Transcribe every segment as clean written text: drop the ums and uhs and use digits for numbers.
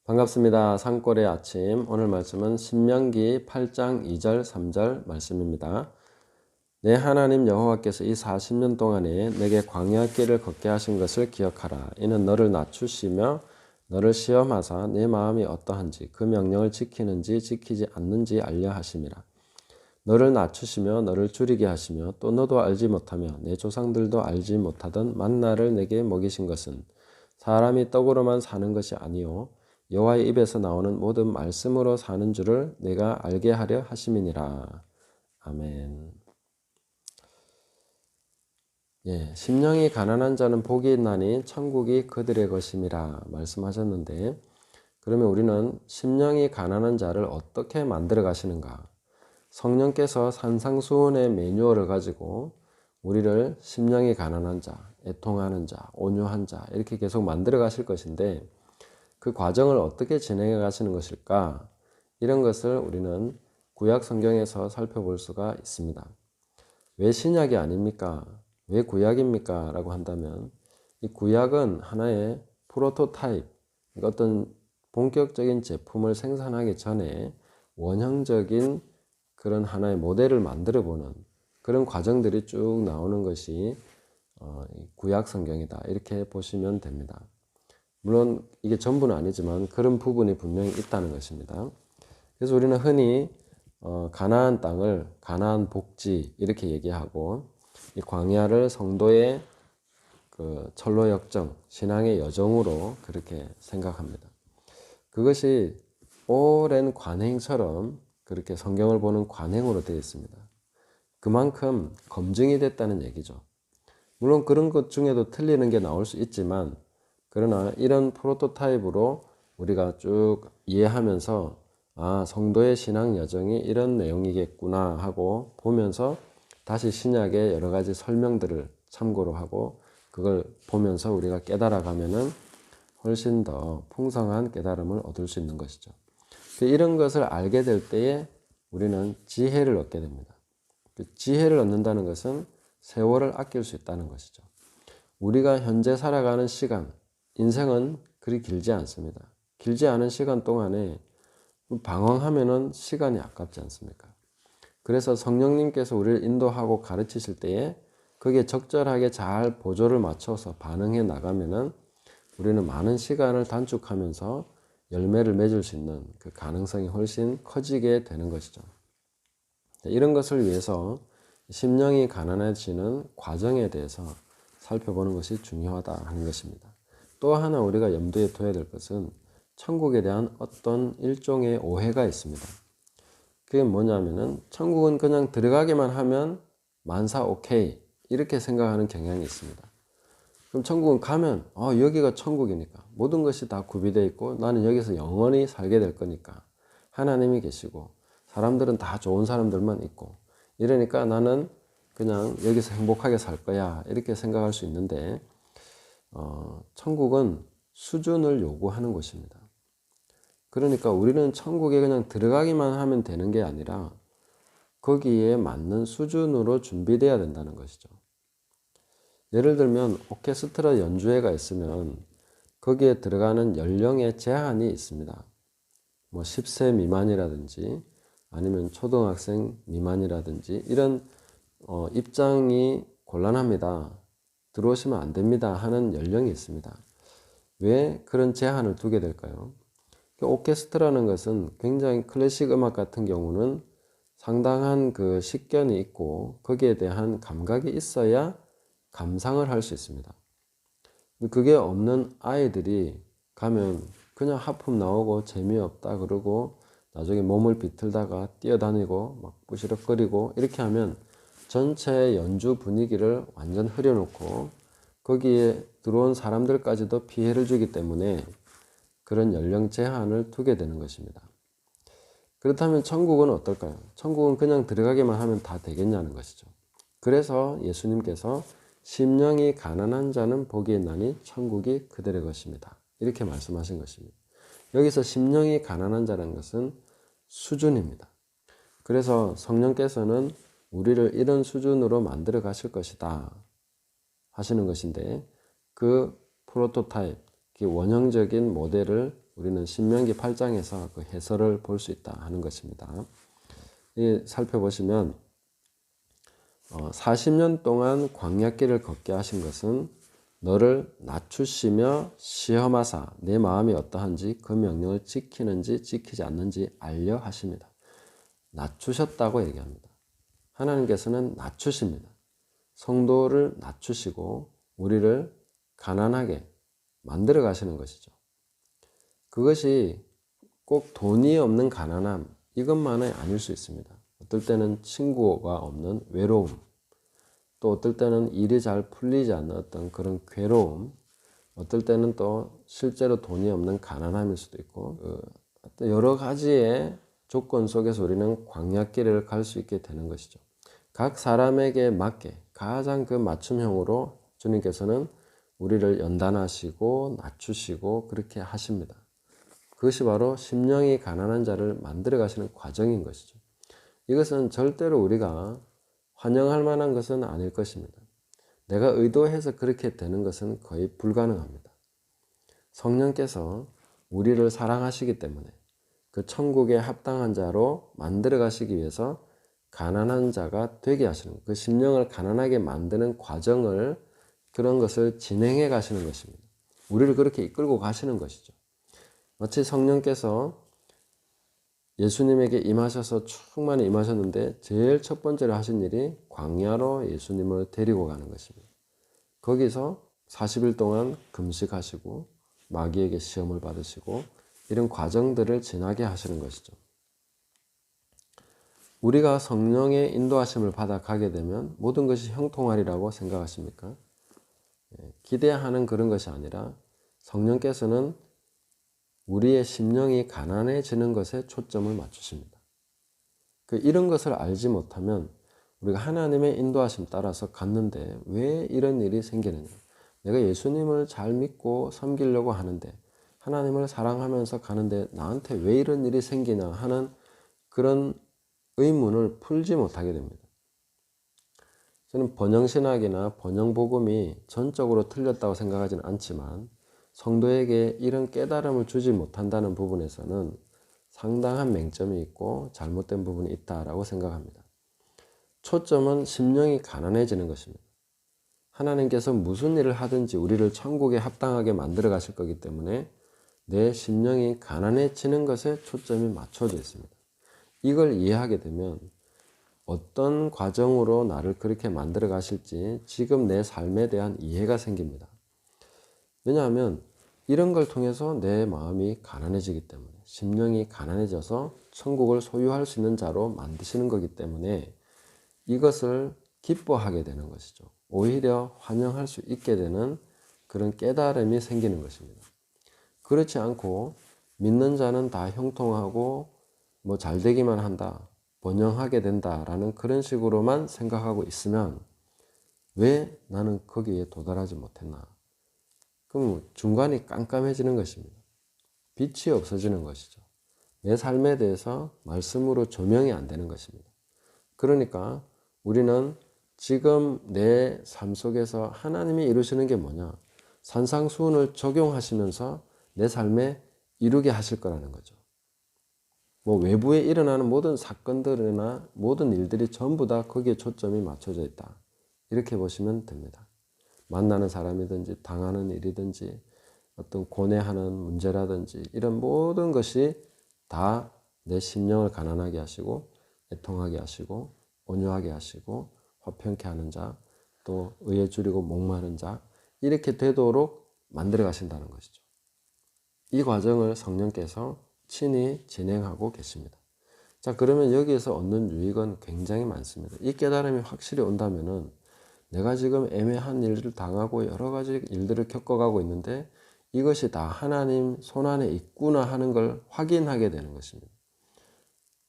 반갑습니다. 산골의 아침. 오늘 말씀은 신명기 8장 2절 3절 말씀입니다. 내 하나님 여호와께서 이 40년 동안에 내게 광야 길을 걷게 하신 것을 기억하라. 이는 너를 낮추시며 너를 시험하사 내 마음이 어떠한지 그 명령을 지키는지 지키지 않는지 알려 하심이라. 너를 낮추시며 너를 줄이게 하시며 또 너도 알지 못하며 내 조상들도 알지 못하던 만나를 내게 먹이신 것은 사람이 떡으로만 사는 것이 아니요 여호와의 입에서 나오는 모든 말씀으로 사는 줄을 내가 알게 하려 하심이니라. 아멘. 심령이 가난한 자는 복이 있나니 천국이 그들의 것임이라 말씀하셨는데, 그러면 우리는 심령이 가난한 자를 어떻게 만들어 가시는가? 성령께서 산상수훈의 매뉴얼을 가지고 우리를 심령이 가난한 자, 애통하는 자, 온유한 자 이렇게 계속 만들어 가실 것인데, 그 과정을 어떻게 진행해 가시는 것일까? 이런 것을 우리는 구약 성경에서 살펴볼 수가 있습니다. 왜 신약이 아닙니까? 왜 구약입니까? 라고 한다면 이 구약은 하나의 프로토타입, 어떤 본격적인 제품을 생산하기 전에 원형적인 그런 하나의 모델을 만들어 보는 그런 과정들이 쭉 나오는 것이 구약 성경이다. 이렇게 보시면 됩니다. 물론 이게 전부는 아니지만 그런 부분이 분명히 있다는 것입니다. 그래서 우리는 흔히 가나안 땅을 가나안 복지 이렇게 얘기하고, 이 광야를 성도의 그 철로 역정, 신앙의 여정으로 그렇게 생각합니다. 그것이 오랜 관행처럼 그렇게 성경을 보는 관행으로 되어 있습니다. 그만큼 검증이 됐다는 얘기죠. 물론 그런 것 중에도 틀리는 게 나올 수 있지만, 그러나 이런 프로토타입으로 우리가 쭉 이해하면서 성도의 신앙 여정이 이런 내용이겠구나 하고 보면서 다시 신약의 여러 가지 설명들을 참고로 하고 그걸 보면서 우리가 깨달아 가면은 훨씬 더 풍성한 깨달음을 얻을 수 있는 것이죠. 이런 것을 알게 될 때에 우리는 지혜를 얻게 됩니다. 지혜를 얻는다는 것은 세월을 아낄 수 있다는 것이죠. 우리가 현재 살아가는 시간, 인생은 그리 길지 않습니다. 길지 않은 시간 동안에 방황하면은 시간이 아깝지 않습니까? 그래서 성령님께서 우리를 인도하고 가르치실 때에 거기에 적절하게 잘 보조를 맞춰서 반응해 나가면은 우리는 많은 시간을 단축하면서 열매를 맺을 수 있는 그 가능성이 훨씬 커지게 되는 것이죠. 이런 것을 위해서 심령이 가난해지는 과정에 대해서 살펴보는 것이 중요하다 하는 것입니다. 또 하나 우리가 염두에 둬야 될 것은 천국에 대한 어떤 일종의 오해가 있습니다. 그게 뭐냐면은 천국은 그냥 들어가기만 하면 만사 오케이 이렇게 생각하는 경향이 있습니다. 그럼 천국은 가면 여기가 천국이니까 모든 것이 다 구비되어 있고 나는 여기서 영원히 살게 될 거니까 하나님이 계시고 사람들은 다 좋은 사람들만 있고 이러니까 나는 그냥 여기서 행복하게 살 거야 이렇게 생각할 수 있는데, 천국은 수준을 요구하는 곳입니다. 그러니까 우리는 천국에 그냥 들어가기만 하면 되는 게 아니라 거기에 맞는 수준으로 준비되어야 된다는 것이죠. 예를 들면 오케스트라 연주회가 있으면 거기에 들어가는 연령의 제한이 있습니다. 10세 미만이라든지 아니면 초등학생 미만이라든지 이런 입장이 곤란합니다. 들어오시면 안 됩니다 하는 연령이 있습니다. 왜 그런 제한을 두게 될까요? 오케스트라는 것은 굉장히 클래식 음악 같은 경우는 상당한 그 식견이 있고 거기에 대한 감각이 있어야 감상을 할 수 있습니다. 그게 없는 아이들이 가면 그냥 하품 나오고 재미없다 그러고 나중에 몸을 비틀다가 뛰어다니고 막 부시럭거리고 이렇게 하면 전체 연주 분위기를 완전 흐려놓고 거기에 들어온 사람들까지도 피해를 주기 때문에 그런 연령 제한을 두게 되는 것입니다. 그렇다면 천국은 어떨까요? 천국은 그냥 들어가기만 하면 다 되겠냐는 것이죠. 그래서 예수님께서 심령이 가난한 자는 복이 있나니 천국이 그들의 것입니다. 이렇게 말씀하신 것입니다. 여기서 심령이 가난한 자라는 것은 수준입니다. 그래서 성령께서는 우리를 이런 수준으로 만들어 가실 것이다 하시는 것인데, 그 프로토타입, 그 원형적인 모델을 우리는 신명기 8장에서 그 해설을 볼 수 있다 하는 것입니다. 살펴보시면 40년 동안 광야길을 걷게 하신 것은 너를 낮추시며 시험하사 내 마음이 어떠한지 그 명령을 지키는지 지키지 않는지 알려 하십니다. 낮추셨다고 얘기합니다. 하나님께서는 낮추십니다. 성도를 낮추시고 우리를 가난하게 만들어 가시는 것이죠. 그것이 꼭 돈이 없는 가난함 이것만은 아닐 수 있습니다. 어떨 때는 친구가 없는 외로움, 또 어떨 때는 일이 잘 풀리지 않는 어떤 그런 괴로움, 어떨 때는 또 실제로 돈이 없는 가난함일 수도 있고, 여러 가지의 조건 속에서 우리는 광야길을 갈 수 있게 되는 것이죠. 각 사람에게 맞게 가장 그 맞춤형으로 주님께서는 우리를 연단하시고 낮추시고 그렇게 하십니다. 그것이 바로 심령이 가난한 자를 만들어 가시는 과정인 것이죠. 이것은 절대로 우리가 환영할 만한 것은 아닐 것입니다. 내가 의도해서 그렇게 되는 것은 거의 불가능합니다. 성령께서 우리를 사랑하시기 때문에 그 천국에 합당한 자로 만들어 가시기 위해서 가난한 자가 되게 하시는 그 심령을 가난하게 만드는 과정을 그런 것을 진행해 가시는 것입니다. 우리를 그렇게 이끌고 가시는 것이죠. 마치 성령께서 예수님에게 임하셔서 충만히 임하셨는데 제일 첫 번째로 하신 일이 광야로 예수님을 데리고 가는 것입니다. 거기서 40일 동안 금식하시고 마귀에게 시험을 받으시고 이런 과정들을 지나게 하시는 것이죠. 우리가 성령의 인도하심을 받아 가게 되면 모든 것이 형통하리라고 생각하십니까? 기대하는 그런 것이 아니라 성령께서는 우리의 심령이 가난해지는 것에 초점을 맞추십니다. 이런 것을 알지 못하면 우리가 하나님의 인도하심 따라서 갔는데 왜 이런 일이 생기느냐? 내가 예수님을 잘 믿고 섬기려고 하는데 하나님을 사랑하면서 가는데 나한테 왜 이런 일이 생기냐 하는 그런 의문을 풀지 못하게 됩니다. 저는 번영신학이나 번영복음이 전적으로 틀렸다고 생각하지는 않지만 성도에게 이런 깨달음을 주지 못한다는 부분에서는 상당한 맹점이 있고 잘못된 부분이 있다라고 생각합니다. 초점은 심령이 가난해지는 것입니다. 하나님께서 무슨 일을 하든지 우리를 천국에 합당하게 만들어 가실 거기 때문에 내 심령이 가난해지는 것에 초점이 맞춰져 있습니다. 이걸 이해하게 되면 어떤 과정으로 나를 그렇게 만들어 가실지 지금 내 삶에 대한 이해가 생깁니다. 왜냐하면 이런 걸 통해서 내 마음이 가난해지기 때문에 심령이 가난해져서 천국을 소유할 수 있는 자로 만드시는 거기 때문에 이것을 기뻐하게 되는 것이죠. 오히려 환영할 수 있게 되는 그런 깨달음이 생기는 것입니다. 그렇지 않고 믿는 자는 다 형통하고 잘 되기만 한다, 번영하게 된다라는 그런 식으로만 생각하고 있으면 왜 나는 거기에 도달하지 못했나? 그럼 중간이 깜깜해지는 것입니다. 빛이 없어지는 것이죠. 내 삶에 대해서 말씀으로 조명이 안 되는 것입니다. 그러니까 우리는 지금 내 삶 속에서 하나님이 이루시는 게 뭐냐? 산상수훈을 적용하시면서 내 삶에 이루게 하실 거라는 거죠. 외부에 일어나는 모든 사건들이나 모든 일들이 전부 다 거기에 초점이 맞춰져 있다. 이렇게 보시면 됩니다. 만나는 사람이든지 당하는 일이든지 어떤 고뇌하는 문제라든지 이런 모든 것이 다 내 심령을 가난하게 하시고 애통하게 하시고 온유하게 하시고 화평케 하는 자, 또 의에 줄이고 목마른 자 이렇게 되도록 만들어 가신다는 것이죠. 이 과정을 성령께서 친히 진행하고 계십니다. 자, 그러면 여기에서 얻는 유익은 굉장히 많습니다. 이 깨달음이 확실히 온다면은 내가 지금 애매한 일들을 당하고 여러 가지 일들을 겪어가고 있는데 이것이 다 하나님 손안에 있구나 하는 걸 확인하게 되는 것입니다.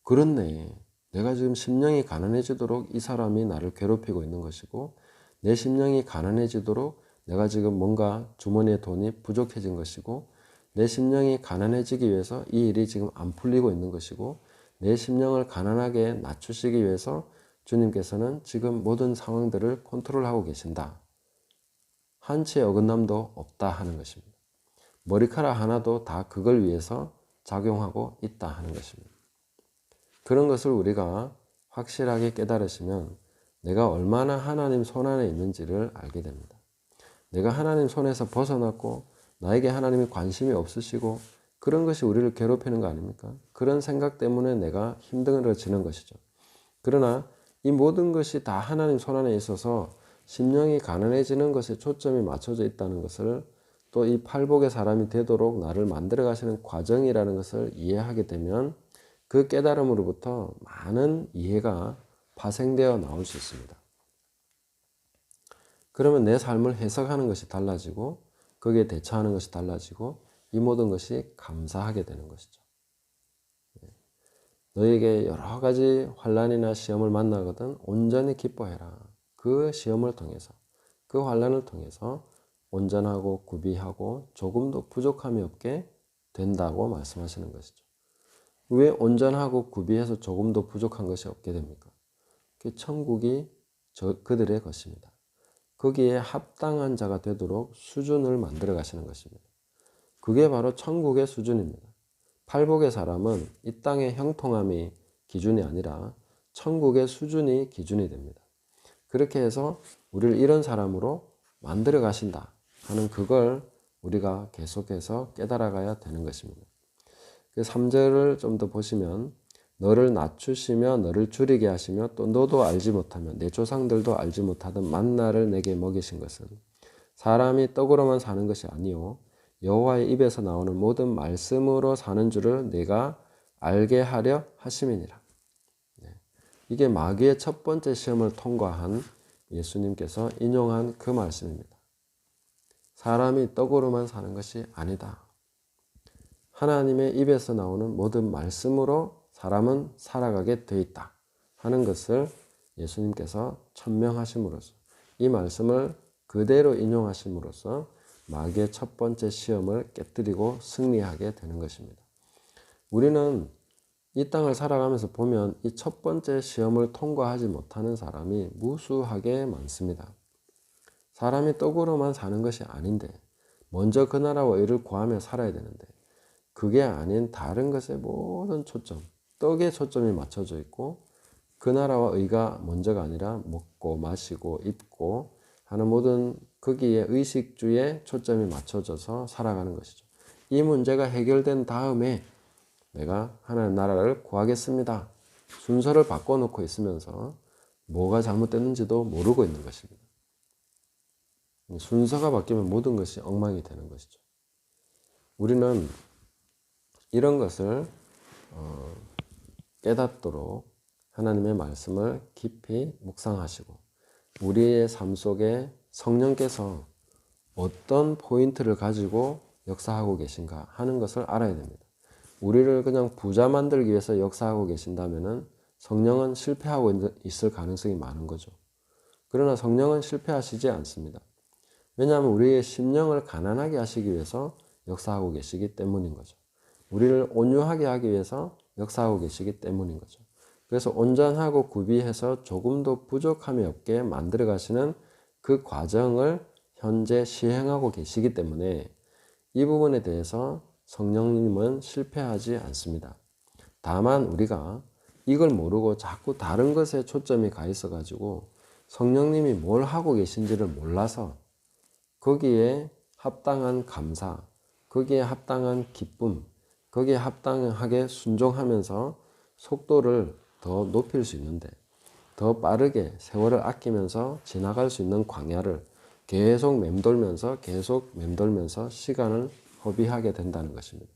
그렇네. 내가 지금 심령이 가난해지도록 이 사람이 나를 괴롭히고 있는 것이고 내 심령이 가난해지도록 내가 지금 뭔가 주머니에 돈이 부족해진 것이고 내 심령이 가난해지기 위해서 이 일이 지금 안 풀리고 있는 것이고 내 심령을 가난하게 낮추시기 위해서 주님께서는 지금 모든 상황들을 컨트롤하고 계신다. 한치의 어긋남도 없다 하는 것입니다. 머리카락 하나도 다 그걸 위해서 작용하고 있다 하는 것입니다. 그런 것을 우리가 확실하게 깨달으시면 내가 얼마나 하나님 손안에 있는지를 알게 됩니다. 내가 하나님 손에서 벗어났고 나에게 하나님이 관심이 없으시고 그런 것이 우리를 괴롭히는 거 아닙니까? 그런 생각 때문에 내가 힘들어지는 것이죠. 그러나 이 모든 것이 다 하나님 손안에 있어서 심령이 가난해지는 것에 초점이 맞춰져 있다는 것을 또 이 팔복의 사람이 되도록 나를 만들어 가시는 과정이라는 것을 이해하게 되면 그 깨달음으로부터 많은 이해가 파생되어 나올 수 있습니다. 그러면 내 삶을 해석하는 것이 달라지고 거기에 대처하는 것이 달라지고 이 모든 것이 감사하게 되는 것이죠. 너에게 여러 가지 환난이나 시험을 만나거든 온전히 기뻐해라. 그 시험을 통해서 그 환난을 통해서 온전하고 구비하고 조금도 부족함이 없게 된다고 말씀하시는 것이죠. 왜 온전하고 구비해서 조금도 부족한 것이 없게 됩니까? 그 천국이 그들의 것입니다. 거기에 합당한 자가 되도록 수준을 만들어 가시는 것입니다. 그게 바로 천국의 수준입니다. 팔복의 사람은 이 땅의 형통함이 기준이 아니라 천국의 수준이 기준이 됩니다. 그렇게 해서 우리를 이런 사람으로 만들어 가신다 하는 그걸 우리가 계속해서 깨달아 가야 되는 것입니다. 그 3절을 좀 더 보시면 너를 낮추시며 너를 줄이게 하시며 또 너도 알지 못하며 내 조상들도 알지 못하던 만나를 내게 먹이신 것은 사람이 떡으로만 사는 것이 아니요 여호와의 입에서 나오는 모든 말씀으로 사는 줄을 내가 알게 하려 하심이니라. 이게 마귀의 첫 번째 시험을 통과한 예수님께서 인용한 그 말씀입니다. 사람이 떡으로만 사는 것이 아니다. 하나님의 입에서 나오는 모든 말씀으로 사람은 살아가게 되어 있다 하는 것을 예수님께서 천명하심으로써 이 말씀을 그대로 인용하심으로써 마귀의 첫 번째 시험을 깨뜨리고 승리하게 되는 것입니다. 우리는 이 땅을 살아가면서 보면 이 첫 번째 시험을 통과하지 못하는 사람이 무수하게 많습니다. 사람이 떡으로만 사는 것이 아닌데 먼저 그 나라와 의를 구하며 살아야 되는데 그게 아닌 다른 것에 모든 초점, 떡에 초점이 맞춰져 있고 그 나라와 의가 먼저가 아니라 먹고 마시고 입고 하는 모든 거기에 의식주에 초점이 맞춰져서 살아가는 것이죠. 이 문제가 해결된 다음에 내가 하나님 나라를 구하겠습니다. 순서를 바꿔놓고 있으면서 뭐가 잘못됐는지도 모르고 있는 것입니다. 순서가 바뀌면 모든 것이 엉망이 되는 것이죠. 우리는 이런 것을 깨닫도록 하나님의 말씀을 깊이 묵상하시고 우리의 삶 속에 성령께서 어떤 포인트를 가지고 역사하고 계신가 하는 것을 알아야 됩니다. 우리를 그냥 부자 만들기 위해서 역사하고 계신다면 성령은 실패하고 있을 가능성이 많은 거죠. 그러나 성령은 실패하시지 않습니다. 왜냐하면 우리의 심령을 가난하게 하시기 위해서 역사하고 계시기 때문인 거죠. 우리를 온유하게 하기 위해서 역사하고 계시기 때문인 거죠. 그래서 온전하고 구비해서 조금도 부족함이 없게 만들어 가시는 그 과정을 현재 시행하고 계시기 때문에 이 부분에 대해서 성령님은 실패하지 않습니다. 다만 우리가 이걸 모르고 자꾸 다른 것에 초점이 가 있어 가지고 성령님이 뭘 하고 계신지를 몰라서 거기에 합당한 감사, 거기에 합당한 기쁨, 거기에 합당하게 순종하면서 속도를 더 높일 수 있는데 더 빠르게 세월을 아끼면서 지나갈 수 있는 광야를 계속 맴돌면서 시간을 허비하게 된다는 것입니다.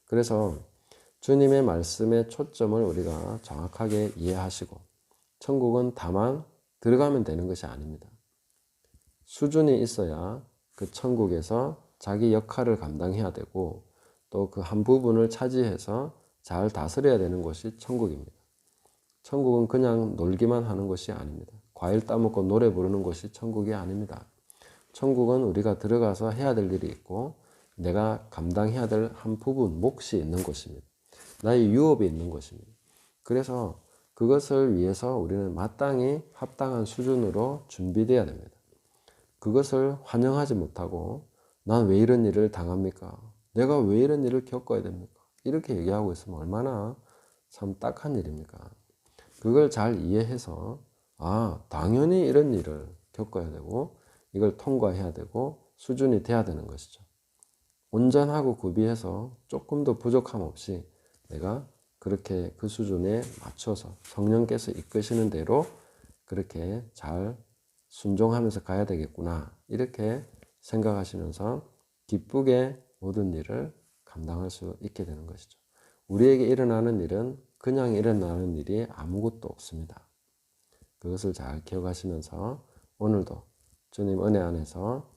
그래서 주님의 말씀의 초점을 우리가 정확하게 이해하시고 천국은 다만 들어가면 되는 것이 아닙니다. 수준이 있어야 그 천국에서 자기 역할을 감당해야 되고 또 그 한 부분을 차지해서 잘 다스려야 되는 곳이 천국입니다. 천국은 그냥 놀기만 하는 곳이 아닙니다. 과일 따먹고 노래 부르는 곳이 천국이 아닙니다. 천국은 우리가 들어가서 해야 될 일이 있고 내가 감당해야 될 한 부분, 몫이 있는 곳입니다. 나의 유업이 있는 곳입니다. 그래서 그것을 위해서 우리는 마땅히 합당한 수준으로 준비되어야 됩니다. 그것을 환영하지 못하고 난 왜 이런 일을 당합니까? 내가 왜 이런 일을 겪어야 됩니까? 이렇게 얘기하고 있으면 얼마나 참 딱한 일입니까? 그걸 잘 이해해서 당연히 이런 일을 겪어야 되고 이걸 통과해야 되고 수준이 돼야 되는 것이죠. 온전하고 구비해서 조금 더 부족함 없이 내가 그렇게 그 수준에 맞춰서 성령께서 이끄시는 대로 그렇게 잘 순종하면서 가야 되겠구나, 이렇게 생각하시면서 기쁘게 모든 일을 감당할 수 있게 되는 것이죠. 우리에게 일어나는 일은 그냥 일어나는 일이 아무것도 없습니다. 그것을 잘 기억하시면서 오늘도 주님 은혜 안에서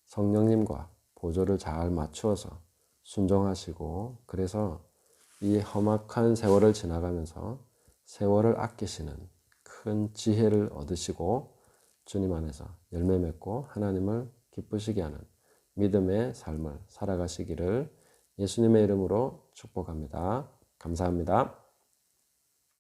성령님과 보조를 잘 맞추어서 순종하시고, 그래서 이 험악한 세월을 지나가면서 세월을 아끼시는 큰 지혜를 얻으시고 주님 안에서 열매 맺고 하나님을 기쁘시게 하는 믿음의 삶을 살아가시기를 예수님의 이름으로 축복합니다. 감사합니다.